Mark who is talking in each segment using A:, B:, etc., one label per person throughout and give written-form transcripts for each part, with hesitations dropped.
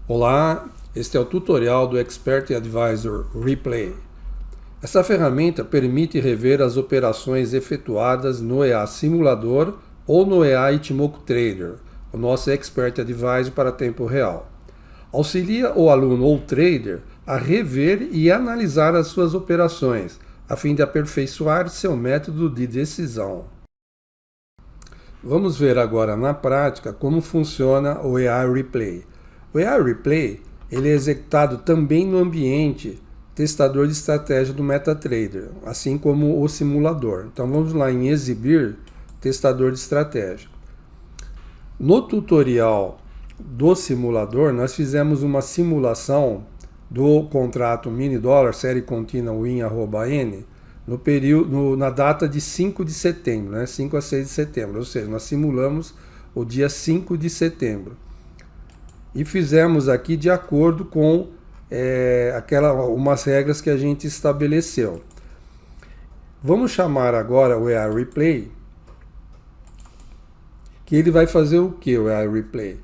A: Olá, este é o tutorial do Expert Advisor Replay. Essa ferramenta permite rever as operações efetuadas no EA Simulador ou no EA Ichimoku Trader, o nosso Expert Advisor para tempo real. Auxilia o aluno ou trader a rever e analisar as suas operações, a fim de aperfeiçoar seu método de decisão. Vamos ver agora na prática como funciona o EA Replay. O EA Replay ele é executado também no ambiente testador de estratégia do MetaTrader, assim como o simulador. Então vamos lá em exibir testador de estratégia. No tutorial do simulador, nós fizemos uma simulação do contrato mini dólar série contínua win@n no período, na data de 5 de setembro, né? 5 a 6 de setembro, ou seja, nós simulamos o dia 5 de setembro. E fizemos aqui de acordo com umas regras que a gente estabeleceu. Vamos chamar agora o EA Replay, que ele vai fazer o que, o EA Replay?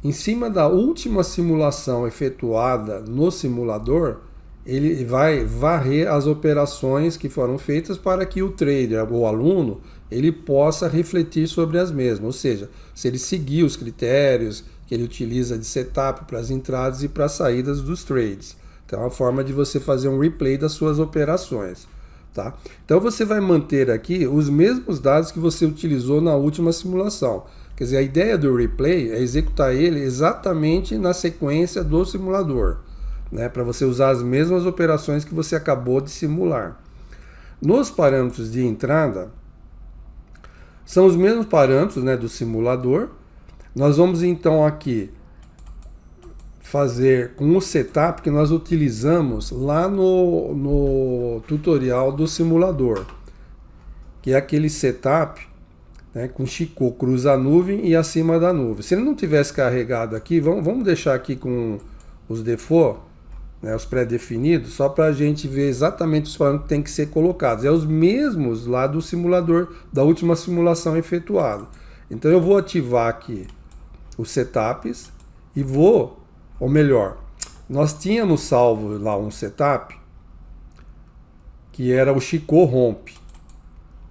A: Em cima da última simulação efetuada no simulador, ele vai varrer as operações que foram feitas para que o trader, o aluno, ele possa refletir sobre as mesmas. Ou seja, se ele seguir os critérios que ele utiliza de setup para as entradas e para as saídas dos trades. Então é uma forma de você fazer um replay das suas operações. Tá? Então você vai manter aqui os mesmos dados que você utilizou na última simulação. Quer dizer, a ideia do replay é executar ele exatamente na sequência do simulador, né? Para você usar as mesmas operações que você acabou de simular. Nos parâmetros de entrada, são os mesmos parâmetros, né, do simulador. Nós vamos então aqui fazer com o setup que nós utilizamos lá no tutorial do simulador, que é aquele setup, né, com Chico cruza a nuvem e acima da nuvem. Se ele não tivesse carregado aqui, vamos deixar aqui com os default, né, os pré-definidos, só para a gente ver exatamente os parâmetros que tem que ser colocados. É os mesmos lá do simulador, da última simulação efetuada. Então eu vou ativar aqui os setups e vou, ou melhor, nós tínhamos salvo lá um setup que era o Chico rompe,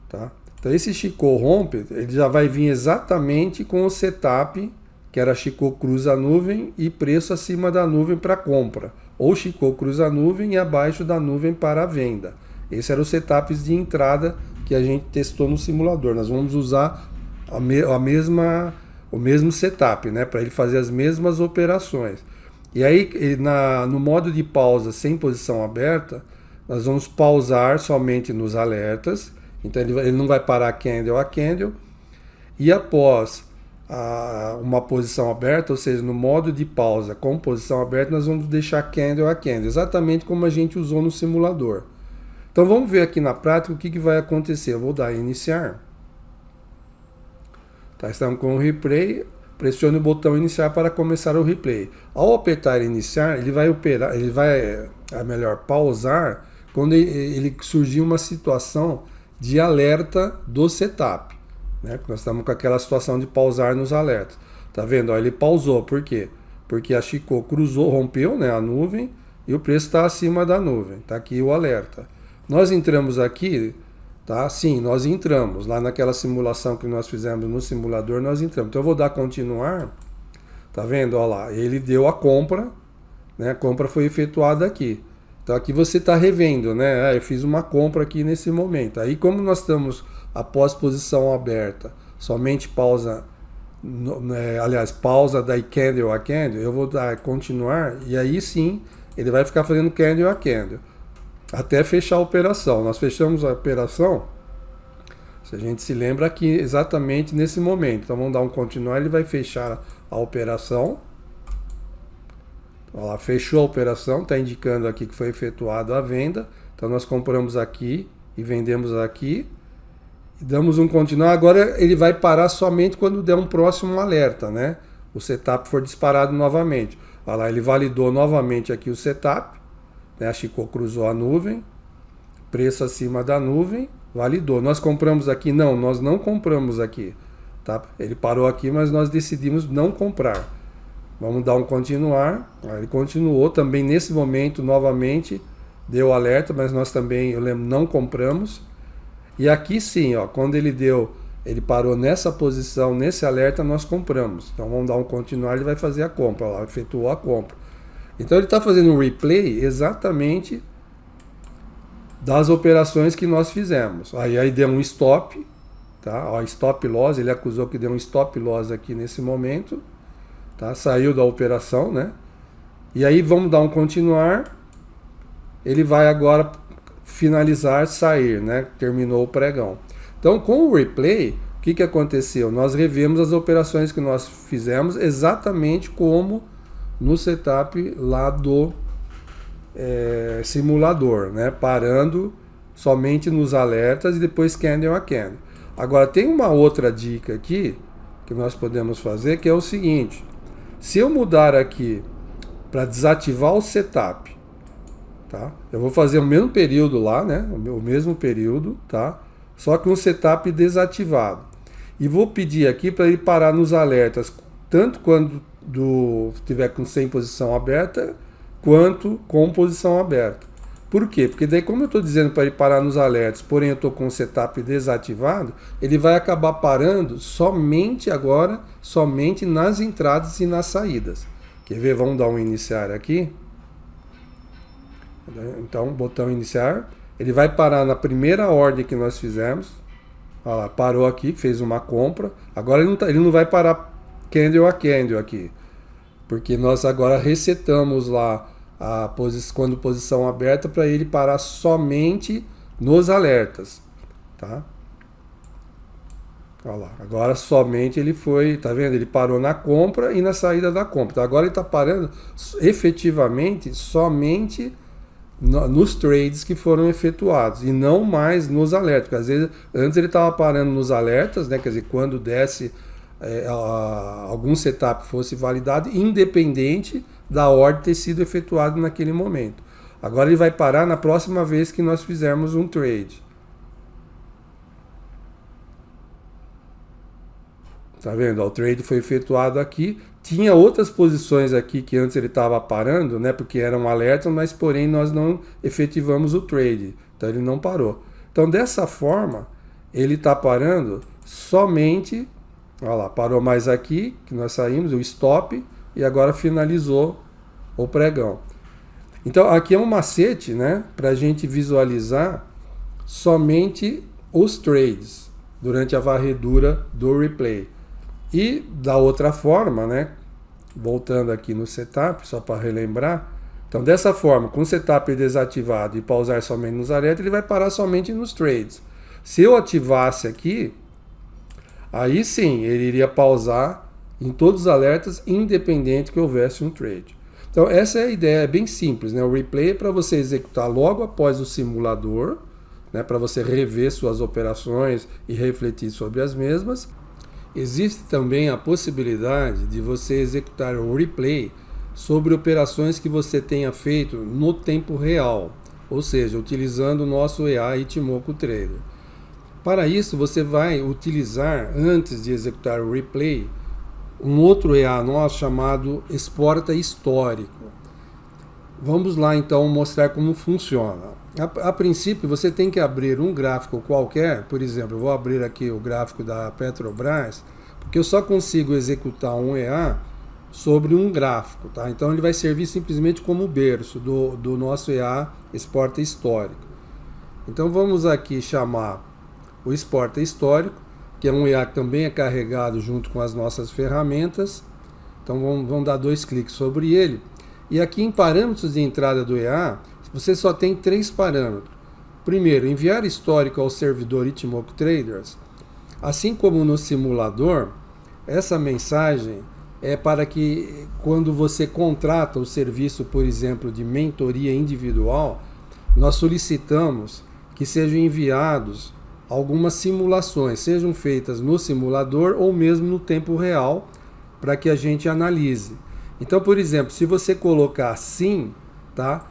A: tá? Então esse Chico rompe, ele já vai vir exatamente com o setup que era Chico cruza a nuvem e preço acima da nuvem para compra, ou Chico cruza a nuvem e abaixo da nuvem para a venda. Esse eram os setups de entrada que a gente testou no simulador. Nós vamos usar o mesmo setup, né, para ele fazer as mesmas operações. E aí, no modo de pausa sem posição aberta, nós vamos pausar somente nos alertas. Então ele não vai parar candle a candle. E após uma posição aberta, ou seja, no modo de pausa com posição aberta, nós vamos deixar candle a candle, exatamente como a gente usou no simulador. Então vamos ver aqui na prática o que vai acontecer. Eu vou dar iniciar. Tá, estamos com o replay, pressione o botão iniciar para começar o replay. Ao apertar iniciar, ele vai pausar quando ele surgir uma situação de alerta do setup, né? Nós estamos com aquela situação de pausar nos alertas. Tá vendo? Ó, ele pausou, por quê? Porque a Chico cruzou, rompeu, né, a nuvem e o preço está acima da nuvem. Tá aqui o alerta. Nós entramos aqui. Tá? Sim, nós entramos lá naquela simulação que nós fizemos no simulador, nós entramos. Então eu vou dar continuar, tá vendo? Olha lá, ele deu a compra, né? A compra foi efetuada aqui. Então aqui você está revendo, né? Eu fiz uma compra aqui nesse momento. Aí como nós estamos após posição aberta, somente pausa, pausa da candle a candle, eu vou dar continuar e aí sim ele vai ficar fazendo candle a candle até fechar a operação. Nós fechamos a operação, se a gente se lembra aqui exatamente nesse momento. Então vamos dar um continuar, ele vai fechar a operação. Olha lá, fechou a operação, está indicando aqui que foi efetuada a venda. Então nós compramos aqui e vendemos aqui. E damos um continuar. Agora ele vai parar somente quando der um próximo alerta, né? O setup for disparado novamente. Olha lá, ele validou novamente aqui o setup. A Chico cruzou a nuvem, preço acima da nuvem, validou. Nós compramos aqui? Não, nós não compramos aqui. Tá? Ele parou aqui, mas nós decidimos não comprar. Vamos dar um continuar. Aí ele continuou. Também nesse momento, novamente, deu alerta, mas nós também, eu lembro, não compramos. E aqui sim, ó, quando ele parou nessa posição, nesse alerta, nós compramos. Então vamos dar um continuar, ele vai fazer a compra lá, efetuou a compra. Então ele está fazendo um replay exatamente das operações que nós fizemos. Aí deu um stop, tá? Ó, stop loss, ele acusou que deu um stop loss aqui nesse momento, tá? Saiu da operação, né? E aí vamos dar um continuar, ele vai agora finalizar, sair, né? Terminou o pregão. Então com o replay, o que aconteceu? Nós revemos as operações que nós fizemos exatamente como no setup lá do simulador, né? Parando somente nos alertas e depois candle a candle. Agora tem uma outra dica aqui que nós podemos fazer, que é o seguinte: se eu mudar aqui para desativar o setup, tá? Eu vou fazer o mesmo período lá, né? O mesmo período, tá? Só que um setup desativado. E vou pedir aqui para ele parar nos alertas, tanto quando tiver sem posição aberta, quanto com posição aberta. Por quê? Porque daí, como eu estou dizendo para ele parar nos alertas, porém eu estou com o setup desativado, ele vai acabar parando somente agora, somente nas entradas e nas saídas. Quer ver? Vamos dar um iniciar aqui. Então, botão iniciar. Ele vai parar na primeira ordem que nós fizemos. Olha lá, parou aqui, fez uma compra. Agora ele não vai parar candle a candle aqui, porque nós agora resetamos lá quando posição aberta para ele parar somente nos alertas, tá? Olha lá, agora somente ele foi, tá vendo? Ele parou na compra e na saída da compra. Então agora ele está parando efetivamente somente nos trades que foram efetuados e não mais nos alertas, porque às vezes antes ele estava parando nos alertas, né? Quer dizer, quando desce algum setup fosse validado, independente da ordem ter sido efetuada naquele momento. Agora ele vai parar na próxima vez que nós fizermos um trade. Tá vendo? O trade foi efetuado aqui. Tinha outras posições aqui que antes ele estava parando, né? Porque eram alertas, mas porém nós não efetivamos o trade. Então ele não parou. Então dessa forma, ele está parando somente. Olha lá, parou mais aqui, que nós saímos, o stop, e agora finalizou o pregão. Então aqui é um macete, né? Para a gente visualizar somente os trades durante a varredura do replay. E da outra forma, né? Voltando aqui no setup, só para relembrar. Então, dessa forma, com o setup desativado e pausar somente nos alertas, ele vai parar somente nos trades. Se eu ativasse aqui, aí sim, ele iria pausar em todos os alertas, independente que houvesse um trade. Então, essa é a ideia, é bem simples, né? O replay é para você executar logo após o simulador, né? Para você rever suas operações e refletir sobre as mesmas. Existe também a possibilidade de você executar o replay sobre operações que você tenha feito no tempo real, ou seja, utilizando o nosso EA Ichimoku Trader. Para isso, você vai utilizar, antes de executar o replay, um outro EA nosso chamado Exporta Histórico. Vamos lá então mostrar como funciona. A princípio, você tem que abrir um gráfico qualquer, por exemplo, eu vou abrir aqui o gráfico da Petrobras, porque eu só consigo executar um EA sobre um gráfico, tá? Então ele vai servir simplesmente como berço do nosso EA Exporta Histórico. Então vamos aqui chamar o Exporta Histórico, que é um EA que também é carregado junto com as nossas ferramentas. Então vamos dar 2 cliques sobre ele. E aqui em parâmetros de entrada do EA, você só tem 3 parâmetros. Primeiro, enviar histórico ao servidor Ichimoku Traders. Assim como no simulador, essa mensagem é para que quando você contrata o serviço, por exemplo, de mentoria individual, nós solicitamos que sejam enviados algumas simulações, sejam feitas no simulador ou mesmo no tempo real, para que a gente analise. Então, por exemplo, se você colocar sim, tá?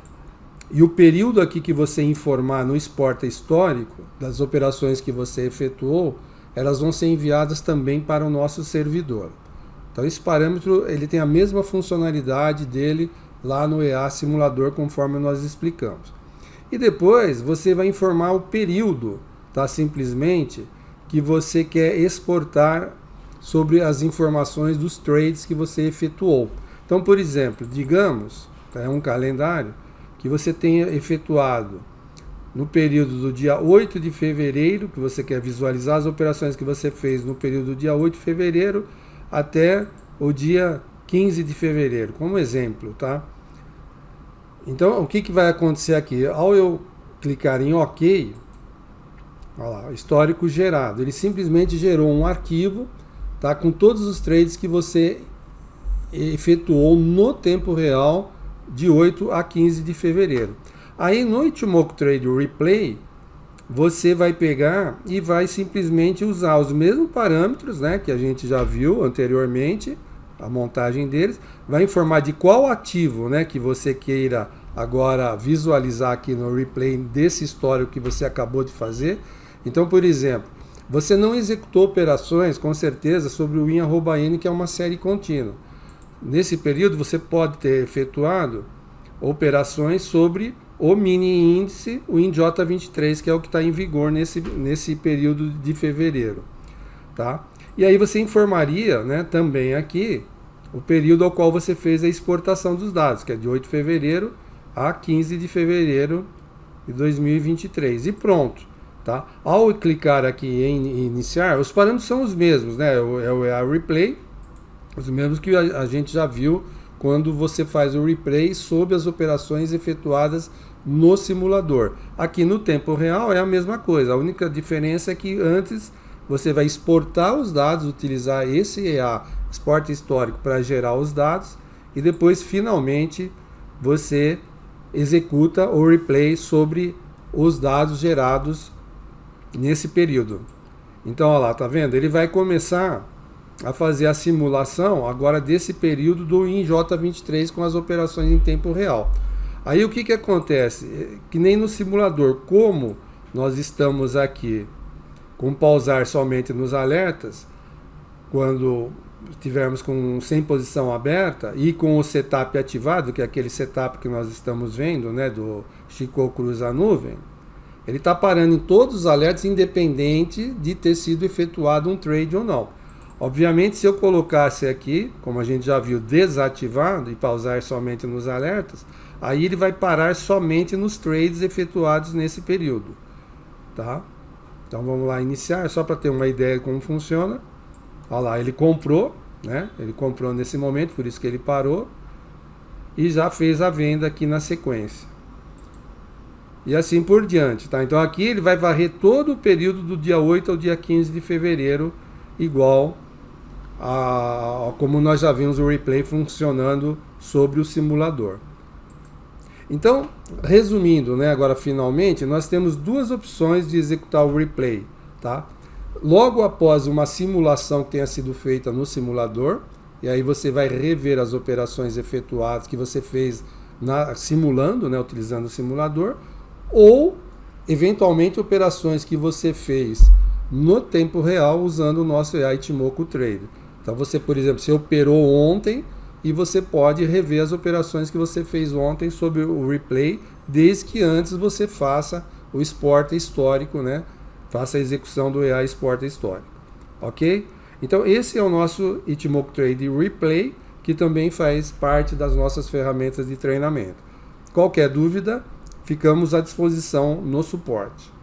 A: E o período aqui que você informar no exporta histórico das operações que você efetuou, elas vão ser enviadas também para o nosso servidor, Então esse parâmetro ele tem a mesma funcionalidade dele lá no EA Simulador, conforme nós explicamos. E depois você vai informar o período, tá? Simplesmente que você quer exportar sobre as informações dos trades que você efetuou. Então, por exemplo, digamos, é um calendário que você tenha efetuado no período do dia 8 de fevereiro, que você quer visualizar as operações que você fez no período do dia 8 de fevereiro até o dia 15 de fevereiro, como exemplo, tá? Então, o que vai acontecer aqui? Ao eu clicar em OK, olha lá, histórico gerado, ele simplesmente gerou um arquivo, tá, com todos os trades que você efetuou no tempo real de 8 a 15 de fevereiro. Aí no Ichimoku Trade Replay, você vai pegar e vai simplesmente usar os mesmos parâmetros, né, que a gente já viu anteriormente, a montagem deles, vai informar de qual ativo, né, que você queira agora visualizar aqui no replay desse histórico que você acabou de fazer. Então, por exemplo, você não executou operações, com certeza, sobre o IN@N, que é uma série contínua. Nesse período, você pode ter efetuado operações sobre o mini índice, o INJ23, que é o que está em vigor nesse período de fevereiro. Tá? E aí você informaria, né, também aqui o período ao qual você fez a exportação dos dados, que é de 8 de fevereiro a 15 de fevereiro de 2023. E pronto. Tá? Ao clicar aqui em iniciar, os parâmetros são os mesmos, né? É o EA Replay, os mesmos que a gente já viu quando você faz o replay sobre as operações efetuadas no simulador. Aqui no tempo real é a mesma coisa, a única diferença é que antes você vai exportar os dados, utilizar esse EA, Export Histórico, para gerar os dados, e depois finalmente você executa o replay sobre os dados gerados nesse período. Então, olha lá, tá vendo? Ele vai começar a fazer a simulação agora desse período do INJ23 com as operações em tempo real. Aí o que acontece? Que nem no simulador, como nós estamos aqui com pausar somente nos alertas, quando tivermos sem posição aberta e com o setup ativado, que é aquele setup que nós estamos vendo, né, do Chico Cruza Nuvem, ele está parando em todos os alertas, independente de ter sido efetuado um trade ou não. Obviamente, se eu colocasse aqui, como a gente já viu, desativado e pausar somente nos alertas, aí ele vai parar somente nos trades efetuados nesse período. Tá? Então vamos lá iniciar, só para ter uma ideia de como funciona. Olha lá, ele comprou, né? Ele comprou nesse momento, por isso que ele parou. E já fez a venda aqui na sequência. E assim por diante, tá? Então aqui ele vai varrer todo o período do dia 8 ao dia 15 de fevereiro, igual a como nós já vimos o replay funcionando sobre o simulador. Então, resumindo, né, agora finalmente, nós temos duas opções de executar o replay, tá? Logo após uma simulação que tenha sido feita no simulador, e aí você vai rever as operações efetuadas que você fez simulando, né, utilizando o simulador, ou eventualmente operações que você fez no tempo real usando o nosso EA Ichimoku Trade. Então você, por exemplo, você operou ontem e você pode rever as operações que você fez ontem sobre o replay, desde que antes você faça o export histórico, né? Faça a execução do EA Export Histórico. Ok? Então esse é o nosso Ichimoku Trade Replay, que também faz parte das nossas ferramentas de treinamento. Qualquer dúvida, ficamos à disposição no suporte.